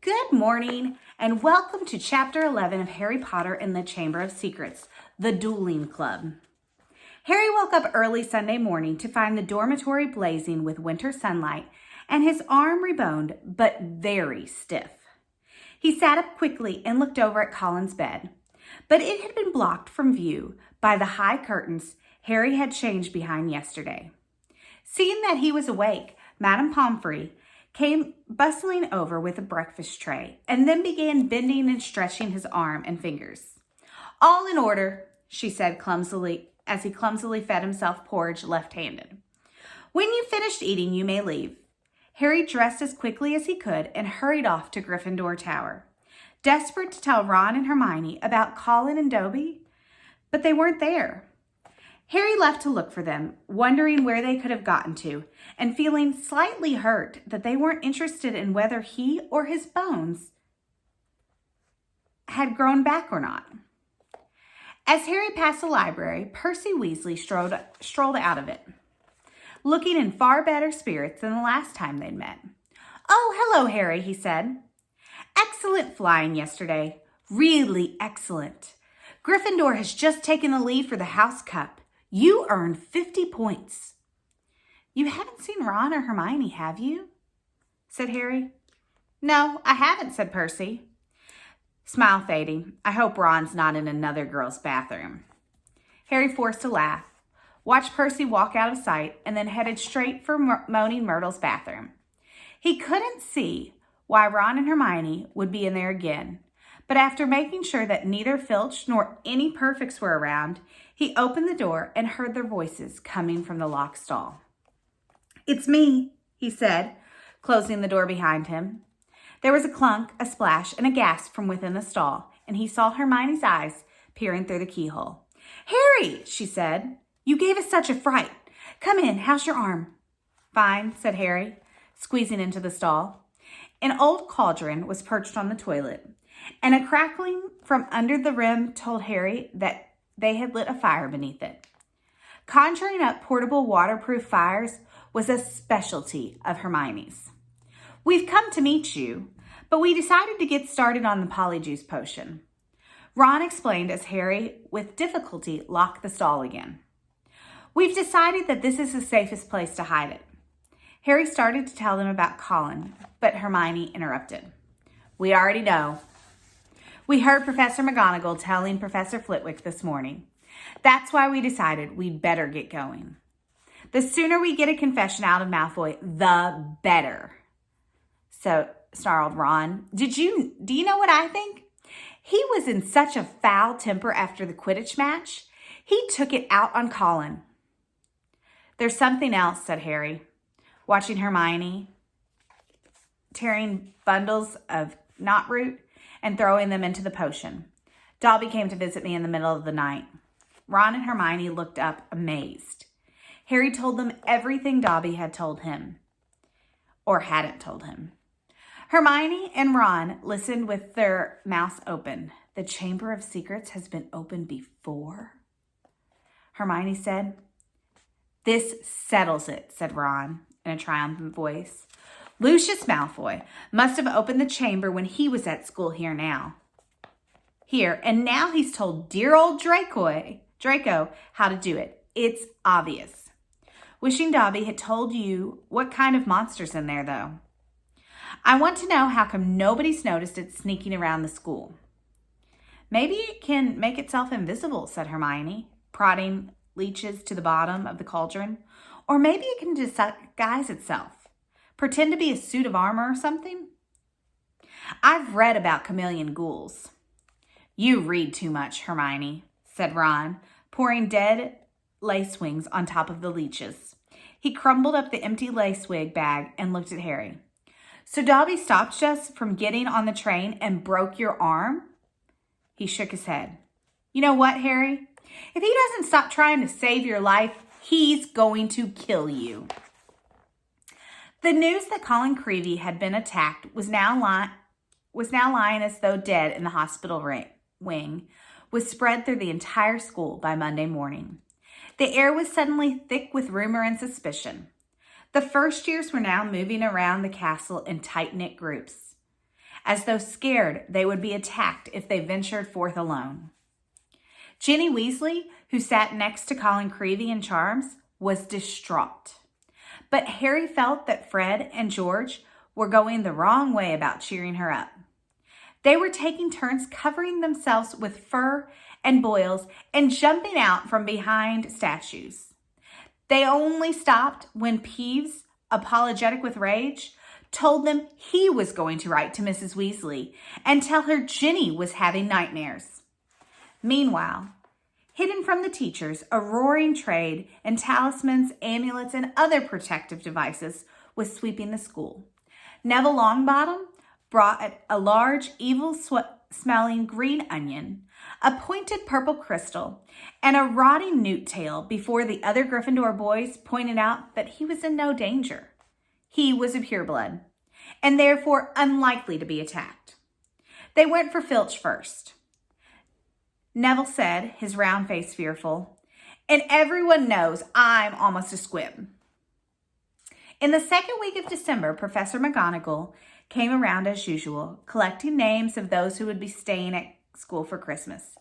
Good morning, and welcome to Chapter 11 of Harry Potter and the Chamber of Secrets, The Dueling Club. Harry woke up early Sunday morning to find the dormitory blazing with winter sunlight and his arm reboned but very stiff. He sat up quickly and looked over at Colin's bed, but it had been blocked from view by the high curtains Harry had changed behind yesterday. Seeing that he was awake, Madame Pomfrey came bustling over with a breakfast tray and then began bending and stretching his arm and fingers. "All in order," she said clumsily as he clumsily fed himself porridge left-handed. "When you've finished eating, you may leave." Harry dressed as quickly as he could and hurried off to Gryffindor Tower, desperate to tell Ron and Hermione about Colin and Dobby, but they weren't there. Harry left to look for them, wondering where they could have gotten to, and feeling slightly hurt that they weren't interested in whether he or his bones had grown back or not. As Harry passed the library, Percy Weasley strolled out of it, looking in far better spirits than the last time they'd met. "Oh, hello, Harry," he said. "Excellent flying yesterday. Really excellent. Gryffindor has just taken the lead for the House Cup. You earned 50 points. "You haven't seen Ron or Hermione, have you?" said Harry. "No, I haven't," said Percy, smile fading. "I hope Ron's not in another girl's bathroom." Harry forced a laugh, watched Percy walk out of sight, and then headed straight for Moaning Myrtle's bathroom. He couldn't see why Ron and Hermione would be in there again, but after making sure that neither Filch nor any Perfects were around, he opened the door and heard their voices coming from the locked stall. "It's me," he said, closing the door behind him. There was a clunk, a splash, and a gasp from within the stall, and he saw Hermione's eyes peering through the keyhole. "Harry," she said, "you gave us such a fright. Come in, how's your arm?" "Fine," said Harry, squeezing into the stall. An old cauldron was perched on the toilet, and a crackling from under the rim told Harry that they had lit a fire beneath it. Conjuring up portable waterproof fires was a specialty of Hermione's. "We've come to meet you, but we decided to get started on the Polyjuice potion," Ron explained as Harry, with difficulty, locked the stall again. "We've decided that this is the safest place to hide it." Harry started to tell them about Colin, but Hermione interrupted. "We already know. We heard Professor McGonagall telling Professor Flitwick this morning. That's why we decided we'd better get going. The sooner we get a confession out of Malfoy, the better." So, snarled Ron, Do you know what I think? He was in such a foul temper after the Quidditch match. He took it out on Colin." "There's something else," said Harry, watching Hermione tearing bundles of knotroot and throwing them into the potion. "Dobby came to visit me in the middle of the night." Ron and Hermione looked up, amazed. Harry told them everything Dobby had told him, or hadn't told him. Hermione and Ron listened with their mouths open. "The Chamber of Secrets has been opened before?" Hermione said. "This settles it," said Ron in a triumphant voice. "Lucius Malfoy must have opened the chamber when he was at school here, and now he's told dear old Draco how to do it. It's obvious. Wishing Dobby had told you what kind of monster's in there, though. I want to know how come nobody's noticed it sneaking around the school." "Maybe it can make itself invisible," said Hermione, prodding leeches to the bottom of the cauldron. "Or maybe it can disguise itself. Pretend to be a suit of armor or something." "I've read about chameleon ghouls." "You read too much, Hermione," said Ron, pouring dead lace wings on top of the leeches. He crumbled up the empty lace wig bag and looked at Harry. "So Dobby stopped us from getting on the train and broke your arm?" He shook his head. "You know what, Harry? If he doesn't stop trying to save your life, he's going to kill you." The news that Colin Creevey had been attacked was now lying as though dead in the hospital wing, was spread through the entire school by Monday morning. The air was suddenly thick with rumor and suspicion. The first years were now moving around the castle in tight-knit groups. as though scared they would be attacked if they ventured forth alone. Ginny Weasley, who sat next to Colin Creevey in Charms, was distraught. But Harry felt that Fred and George were going the wrong way about cheering her up. They were taking turns covering themselves with fur and boils and jumping out from behind statues. They only stopped when Peeves, apologetic with rage, told them he was going to write to Mrs. Weasley and tell her Ginny was having nightmares. Meanwhile, hidden from the teachers, a roaring trade in talismans, amulets, and other protective devices was sweeping the school. Neville Longbottom brought a large, evil-smelling green onion, a pointed purple crystal, and a rotting newt tail before the other Gryffindor boys pointed out that he was in no danger. He was a pureblood, and therefore unlikely to be attacked. They went for Filch first. Neville said, his round face fearful, "And everyone knows I'm almost a squib." In the second week of December, Professor McGonagall came around as usual, collecting names of those who would be staying at school for Christmas.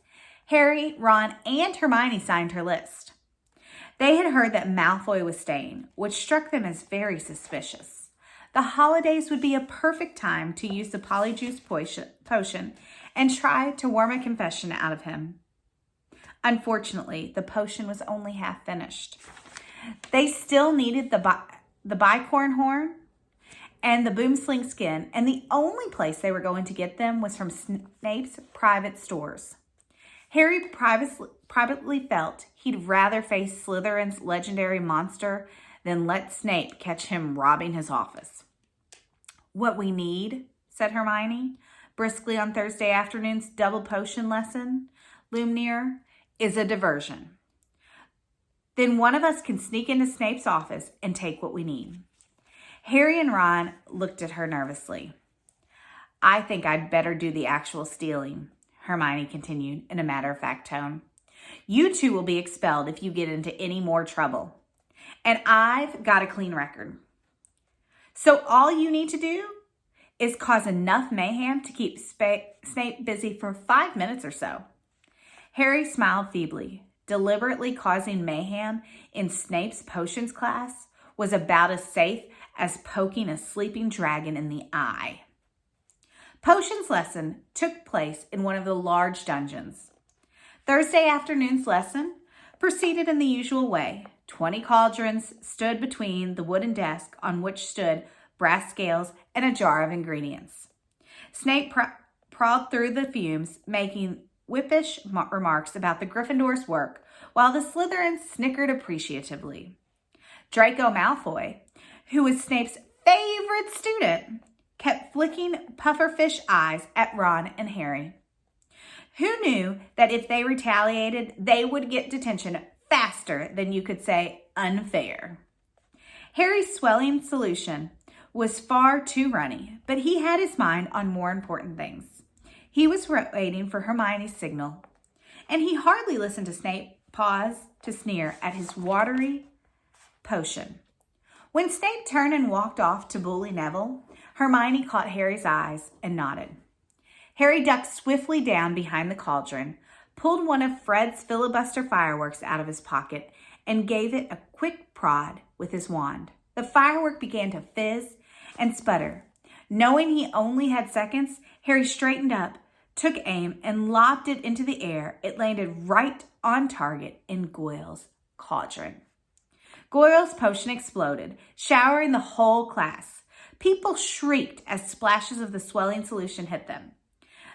Harry, Ron, and Hermione signed her list. They had heard that Malfoy was staying, which struck them as very suspicious. The holidays would be a perfect time to use the Polyjuice potion and try to worm a confession out of him. Unfortunately, the potion was only half finished. They still needed the bicorn horn and the boomsling skin, and the only place they were going to get them was from Snape's private stores. Harry privately felt he'd rather face Slytherin's legendary monster than let Snape catch him robbing his office. "What we need," said Hermione, briskly on Thursday afternoon's double potion lesson loomed near, "is a diversion. Then one of us can sneak into Snape's office and take what we need." Harry and Ron looked at her nervously. "I think I'd better do the actual stealing," Hermione continued in a matter-of-fact tone. "You two will be expelled if you get into any more trouble. And I've got a clean record. So all you need to do is cause enough mayhem to keep Snape busy for 5 minutes or so." Harry smiled feebly. Deliberately causing mayhem in Snape's potions class was about as safe as poking a sleeping dragon in the eye. Potions lesson took place in one of the large dungeons. Thursday afternoon's lesson proceeded in the usual way. 20 cauldrons stood between the wooden desk on which stood brass scales and a jar of ingredients. Snape prowled through the fumes, making whippish remarks about the Gryffindor's work, while the Slytherins snickered appreciatively. Draco Malfoy, who was Snape's favorite student, kept flicking pufferfish eyes at Ron and Harry. Who knew that if they retaliated, they would get detention faster than you could say unfair? Harry's swelling solution was far too runny, but he had his mind on more important things. He was waiting for Hermione's signal, and he hardly listened to Snape pause to sneer at his watery potion. When Snape turned and walked off to bully Neville, Hermione caught Harry's eyes and nodded. Harry ducked swiftly down behind the cauldron, pulled one of Fred's filibuster fireworks out of his pocket, and gave it a quick prod with his wand. The firework began to fizz and sputter. Knowing he only had seconds, Harry straightened up, took aim, and lobbed it into the air. It landed right on target in Goyle's cauldron. Goyle's potion exploded, showering the whole class. People shrieked as splashes of the swelling solution hit them.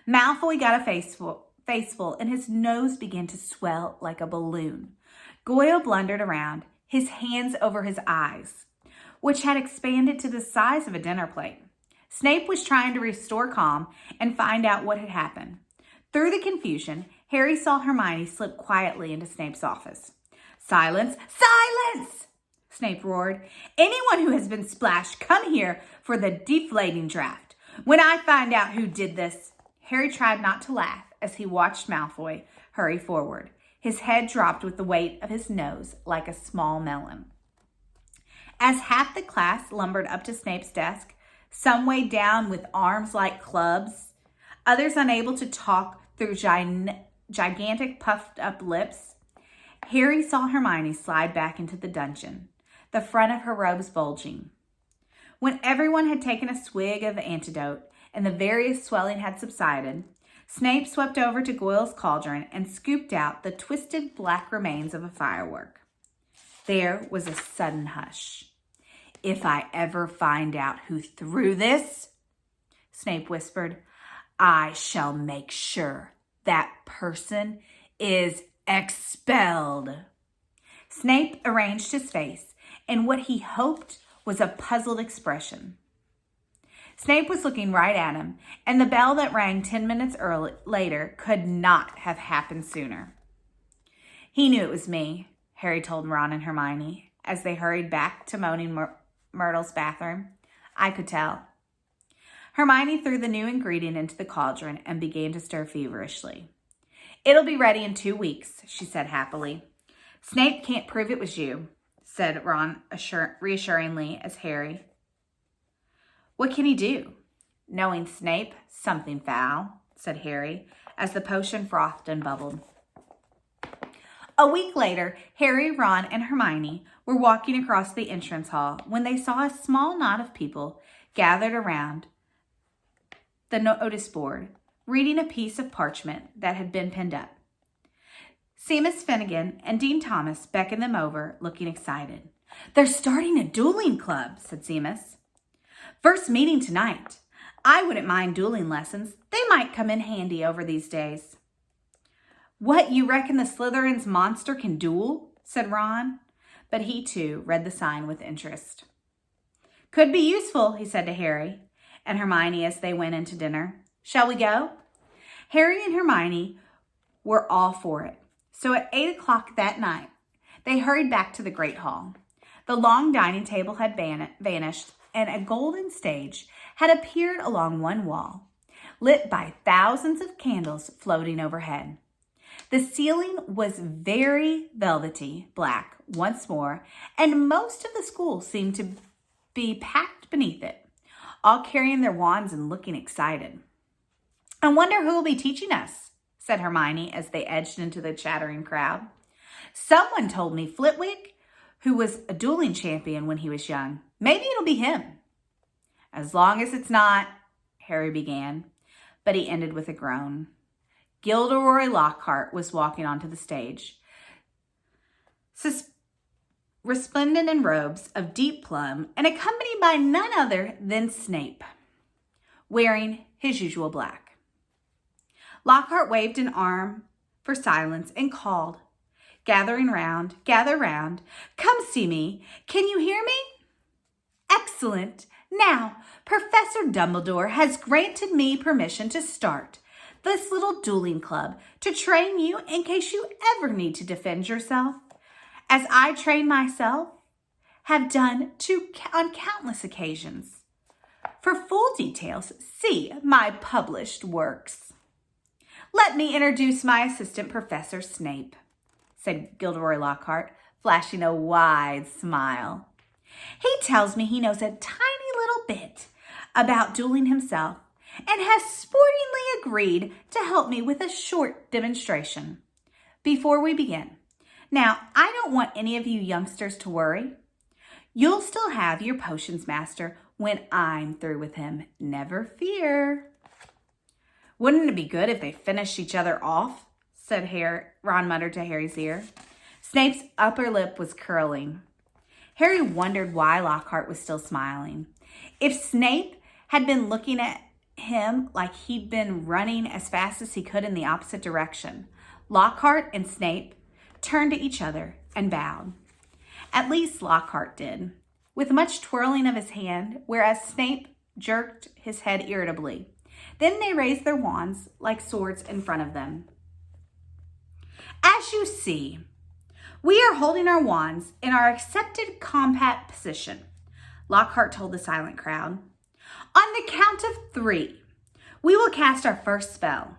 Malfoy got a faceful, and his nose began to swell like a balloon. Goyle blundered around, his hands over his eyes, which had expanded to the size of a dinner plate. Snape was trying to restore calm and find out what had happened. Through the confusion, Harry saw Hermione slip quietly into Snape's office. "Silence! Silence!" Snape roared. "Anyone who has been splashed, come here for the deflating draft. When I find out who did this..." Harry tried not to laugh as he watched Malfoy hurry forward. His head dropped with the weight of his nose like a small melon. As half the class lumbered up to Snape's desk, some weighed down with arms like clubs, others unable to talk through gigantic puffed up lips. Harry saw Hermione slide back into the dungeon, the front of her robes bulging. When everyone had taken a swig of the antidote and the various swelling had subsided, Snape swept over to Goyle's cauldron and scooped out the twisted black remains of a firework. There was a sudden hush. "If I ever find out who threw this," Snape whispered, "I shall make sure that person is expelled." Snape arranged his face in what he hoped was a puzzled expression. Snape was looking right at him, and the bell that rang 10 minutes later could not have happened sooner. "He knew it was me," Harry told Ron and Hermione as they hurried back to Moaning Myrtle's bathroom. "I could tell." Hermione threw the new ingredient into the cauldron and began to stir feverishly. "It'll be ready in 2 weeks," she said happily. "Snape can't prove it was you," said Ron reassuringly as Harry. "What can he do?" "Knowing Snape, something foul," said Harry as the potion frothed and bubbled. A week later, Harry, Ron, and Hermione were walking across the entrance hall when they saw a small knot of people gathered around the notice board, reading a piece of parchment that had been pinned up. Seamus Finnegan and Dean Thomas beckoned them over, looking excited. "They're starting a dueling club," said Seamus. "First meeting tonight. I wouldn't mind dueling lessons. They might come in handy over these days." "What, you reckon the Slytherin's monster can duel?" said Ron, but he too read the sign with interest. "Could be useful," he said to Harry and Hermione as they went into dinner. "Shall we go?" Harry and Hermione were all for it, so at 8 o'clock that night, they hurried back to the Great Hall. The long dining table had vanished, and a golden stage had appeared along one wall, lit by thousands of candles floating overhead. The ceiling was very velvety black once more, and most of the school seemed to be packed beneath it, all carrying their wands and looking excited. "I wonder who will be teaching us," said Hermione as they edged into the chattering crowd. "Someone told me Flitwick, who was a dueling champion when he was young. Maybe it'll be him." "As long as it's not," Harry began, but he ended with a groan. Gilderoy Lockhart was walking onto the stage, resplendent in robes of deep plum and accompanied by none other than Snape, wearing his usual black. Lockhart waved an arm for silence and called, gather round, come see me. Can you hear me? Excellent. Now, Professor Dumbledore has granted me permission to start this little dueling club to train you in case you ever need to defend yourself, as I train myself, have done on countless occasions. For full details, see my published works. Let me introduce my assistant, Professor Snape," said Gilderoy Lockhart, flashing a wide smile. "He tells me he knows a tiny little bit about dueling himself and has sportingly agreed to help me with a short demonstration before we begin. Now, I don't want any of you youngsters to worry. You'll still have your potions master when I'm through with him. Never fear." "Wouldn't it be good if they finished each other off?" Ron muttered to Harry's ear. Snape's upper lip was curling. Harry wondered why Lockhart was still smiling. If Snape had been looking at him like he'd been running as fast as he could in the opposite direction, Lockhart and Snape turned to each other and bowed. At least Lockhart did, with much twirling of his hand, whereas Snape jerked his head irritably. Then they raised their wands like swords in front of them. "As you see, we are holding our wands in our accepted combat position," Lockhart told the silent crowd. "On the count of 3, we will cast our first spell.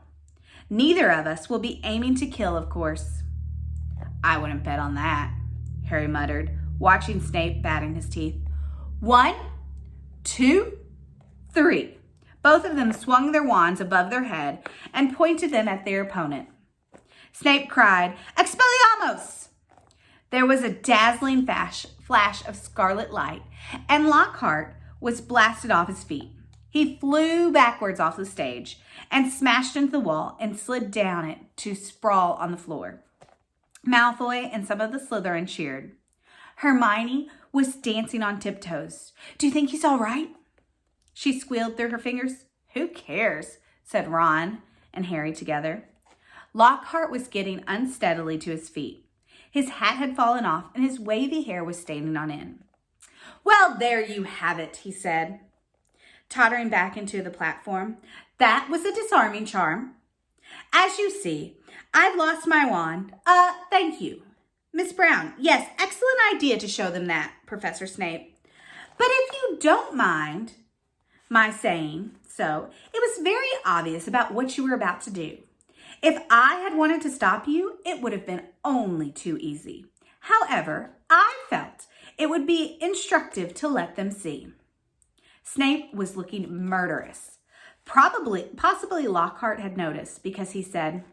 Neither of us will be aiming to kill, of course." "I wouldn't bet on that," Harry muttered, watching Snape batting his teeth. 1, 2, 3. Both of them swung their wands above their head and pointed them at their opponent. Snape cried, "Expelliarmus!" There was a dazzling flash of scarlet light, and Lockhart was blasted off his feet. He flew backwards off the stage and smashed into the wall and slid down it to sprawl on the floor. Malfoy and some of the Slytherin cheered. Hermione was dancing on tiptoes. "Do you think he's all right?" She squealed through her fingers. "Who cares?" said Ron and Harry together. Lockhart was getting unsteadily to his feet. His hat had fallen off and his wavy hair was standing on end. "Well, there you have it," he said, tottering back into the platform. "That was a disarming charm. As you see, I've lost my wand. Thank you. Miss Brown, yes, excellent idea to show them that, Professor Snape. But if you don't mind my saying so, it was very obvious about what you were about to do. If I had wanted to stop you, it would have been only too easy. However, I felt it would be instructive to let them see." Snape was looking murderous. Possibly Lockhart had noticed because he said,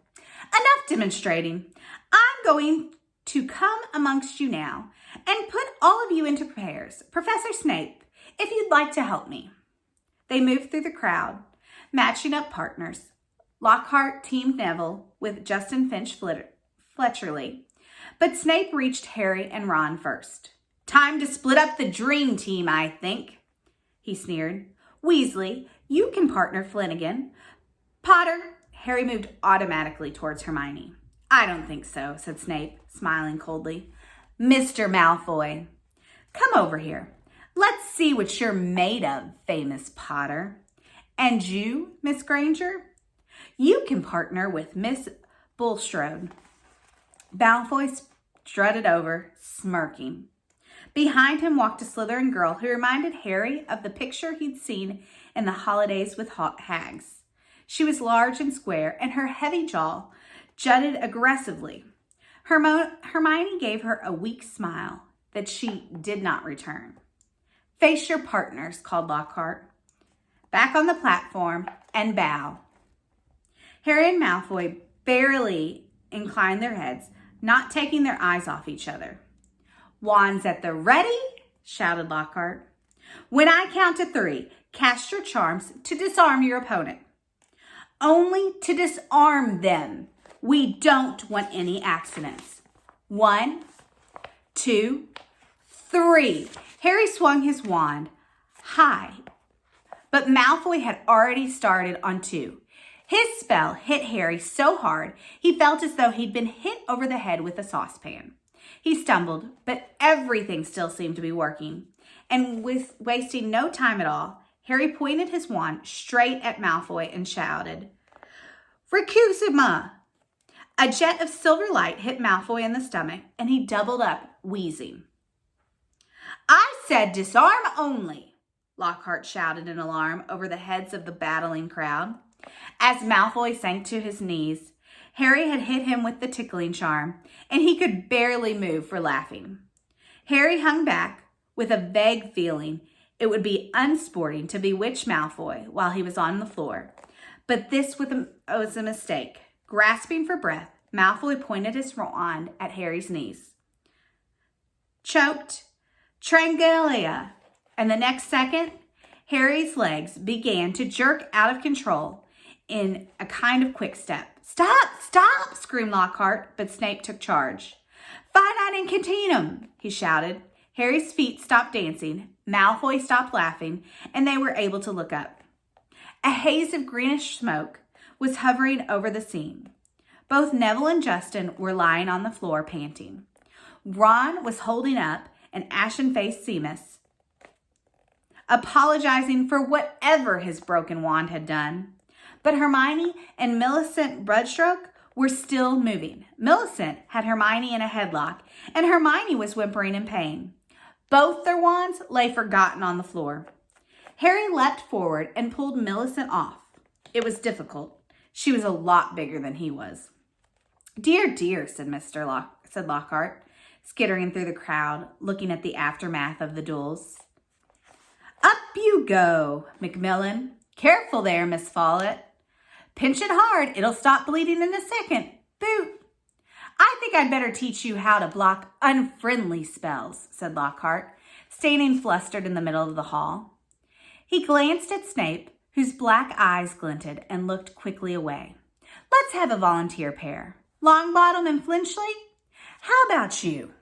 "Enough demonstrating. I'm going to come amongst you now and put all of you into pairs. Professor Snape, if you'd like to help me." They moved through the crowd, matching up partners. Lockhart teamed Neville with Justin Finch Fletcherly, but Snape reached Harry and Ron first. "Time to split up the dream team, I think," he sneered. "Weasley, you can partner Flanagan. Potter." Harry moved automatically towards Hermione. "I don't think so," said Snape, smiling coldly. "Mr. Malfoy, come over here. Let's see what you're made of, famous Potter. And you, Miss Granger, you can partner with Miss Bulstrode." Malfoy strutted over, smirking. Behind him walked a Slytherin girl who reminded Harry of the picture he'd seen in the Holidays with Hags. She was large and square, and her heavy jaw jutted aggressively. Hermione gave her a weak smile that she did not return. "Face your partners," called Lockhart. "Back on the platform and bow." Harry and Malfoy barely inclined their heads, not taking their eyes off each other. "Wands at the ready," shouted Lockhart. "When I count to 3, cast your charms to disarm your opponent. Only to disarm them. We don't want any accidents. 1, 2, 3. Harry swung his wand high, but Malfoy had already started on 2. His spell hit Harry so hard, he felt as though he'd been hit over the head with a saucepan. He stumbled, but everything still seemed to be working. And with wasting no time at all, Harry pointed his wand straight at Malfoy and shouted, "Recusima!" A jet of silver light hit Malfoy in the stomach, and he doubled up, wheezing. "I said disarm only," Lockhart shouted in alarm over the heads of the battling crowd. As Malfoy sank to his knees, Harry had hit him with the tickling charm, and he could barely move for laughing. Harry hung back with a vague feeling it would be unsporting to bewitch Malfoy while he was on the floor. But this was a mistake. Grasping for breath, Malfoy pointed his wand at Harry's knees. Choked, Trangalia, and the next second, Harry's legs began to jerk out of control in a kind of quick step. "Stop, stop," screamed Lockhart, but Snape took charge. "Finite Incantatem," he shouted. Harry's feet stopped dancing, Malfoy stopped laughing, and they were able to look up. A haze of greenish smoke was hovering over the scene. Both Neville and Justin were lying on the floor, panting. Ron was holding up an ashen-faced Seamus, apologizing for whatever his broken wand had done. But Hermione and Millicent Bloodstrok were still moving. Millicent had Hermione in a headlock, and Hermione was whimpering in pain. Both their wands lay forgotten on the floor. Harry leapt forward and pulled Millicent off. It was difficult. She was a lot bigger than he was. "Dear, dear," said Lockhart, skittering through the crowd, looking at the aftermath of the duels. Up you go, Macmillan. Careful there, Miss Follett. Pinch it hard. It'll stop bleeding in a second. Boot. I think I'd better teach you how to block unfriendly spells, said Lockhart, standing flustered in the middle of the hall. He glanced at Snape, whose black eyes glinted, and looked quickly away. Let's have a volunteer pair. Longbottom and Flinchley? How about you?